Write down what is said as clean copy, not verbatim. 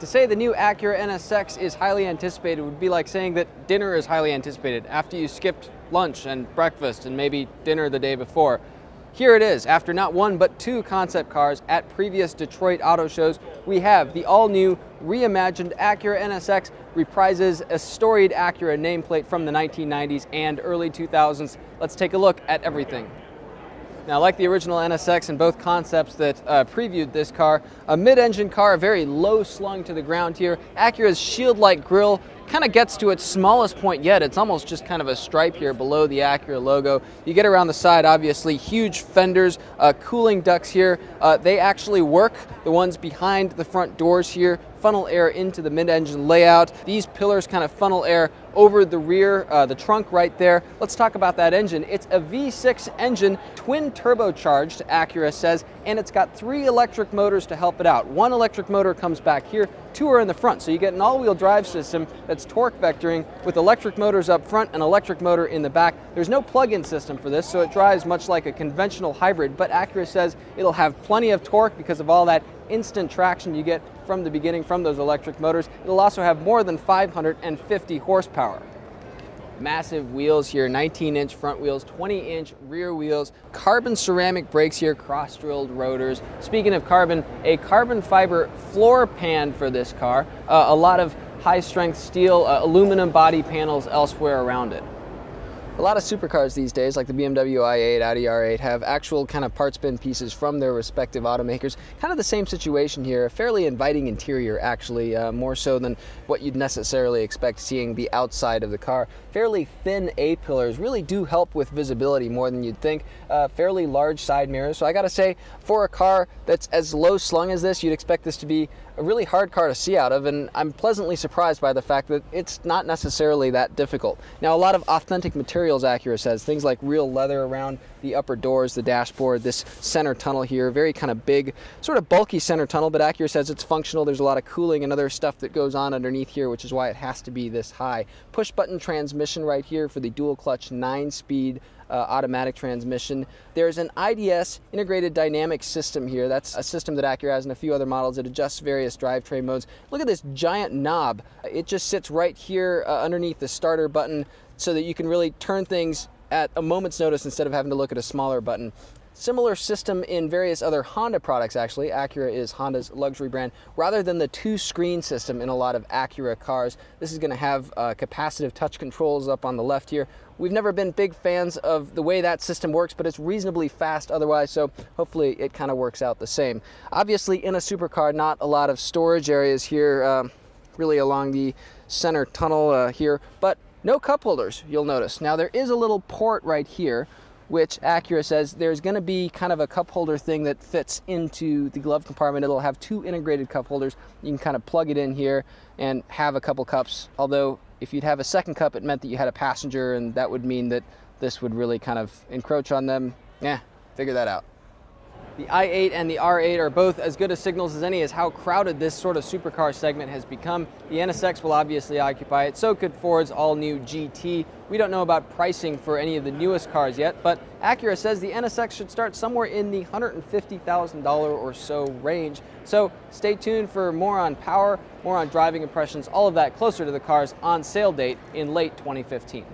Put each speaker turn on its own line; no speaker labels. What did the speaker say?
To say the new Acura NSX is highly anticipated would be like saying that dinner is highly anticipated after you skipped lunch and breakfast and maybe dinner the day before. Here it is. After not one but two concept cars at previous Detroit auto shows, we have the all-new reimagined Acura NSX reprises a storied Acura nameplate from the 1990s and early 2000s. Let's take a look at everything. Now, like the original NSX and both concepts that previewed this car, a mid-engine car, very low slung to the ground here. Acura's shield-like grille kind of gets to its smallest point yet. It's almost just kind of a stripe here below the Acura logo. You get around the side, obviously, huge fenders, cooling ducts here. They actually work, the ones behind the front doors here, funnel air into the mid-engine layout. These pillars kind of funnel air over the rear, the trunk right there. Let's talk about that engine. It's a V6 engine, twin turbocharged, Acura says, and it's got 3 electric motors to help it out. 1 electric motor comes back here, 2 are in the front. So you get an all-wheel drive system that's torque vectoring with electric motors up front and electric motor in the back. There's no plug-in system for this, so it drives much like a conventional hybrid, but Acura says it'll have plenty of torque because of all that instant traction you get from the beginning from those electric motors. It'll also have more than 550 horsepower. Massive wheels here, 19-inch front wheels, 20-inch rear wheels, carbon ceramic brakes here, cross-drilled rotors. Speaking of carbon, a carbon fiber floor pan for this car, a lot of high-strength steel, aluminum body panels elsewhere around it. A lot of supercars these days, like the BMW i8, Audi R8, have actual kind of parts bin pieces from their respective automakers. Kind of the same situation here, a fairly inviting interior actually, more so than what you'd necessarily expect seeing the outside of the car. Fairly thin A-pillars really do help with visibility more than you'd think. Fairly large side mirrors, so I gotta say, for a car that's as low slung as this, you'd expect this to be a really hard car to see out of, and I'm pleasantly surprised by the fact that it's not necessarily that difficult. Now, a lot of authentic materials, Acura says, things like real leather around the upper doors, the dashboard, this center tunnel here, very kind of big, sort of bulky center tunnel, but Acura says it's functional. There's a lot of cooling and other stuff that goes on underneath here, which is why it has to be this high. Push button transmission right here for the dual clutch 9-speed automatic transmission. There's an IDS, integrated dynamic system here. That's a system that Acura has in a few other models that adjusts various drivetrain modes. Look at this giant knob. It just sits right here underneath the starter button so that you can really turn things at a moment's notice instead of having to look at a smaller button. Similar system in various other Honda products, actually. Acura is Honda's luxury brand. Rather than the 2-screen system in a lot of Acura cars, this is going to have capacitive touch controls up on the left here. We've never been big fans of the way that system works, but it's reasonably fast otherwise, so hopefully it kind of works out the same. Obviously, in a supercar, not a lot of storage areas here, really along the center tunnel here, but no cup holders, you'll notice. Now, there is a little port right here, which Acura says there's going to be kind of a cup holder thing that fits into the glove compartment. It'll have 2 integrated cup holders. You can kind of plug it in here and have a couple cups, although if you'd have a second cup, it meant that you had a passenger, and that would mean that this would really kind of encroach on them. Yeah, figure that out. The i8 and the R8 are both as good a signals as any as how crowded this sort of supercar segment has become. The NSX will obviously occupy it, so could Ford's all-new GT. We don't know about pricing for any of the newest cars yet, but Acura says the NSX should start somewhere in the $150,000 or so range. So stay tuned for more on power, more on driving impressions, all of that closer to the car's on-sale date in late 2015.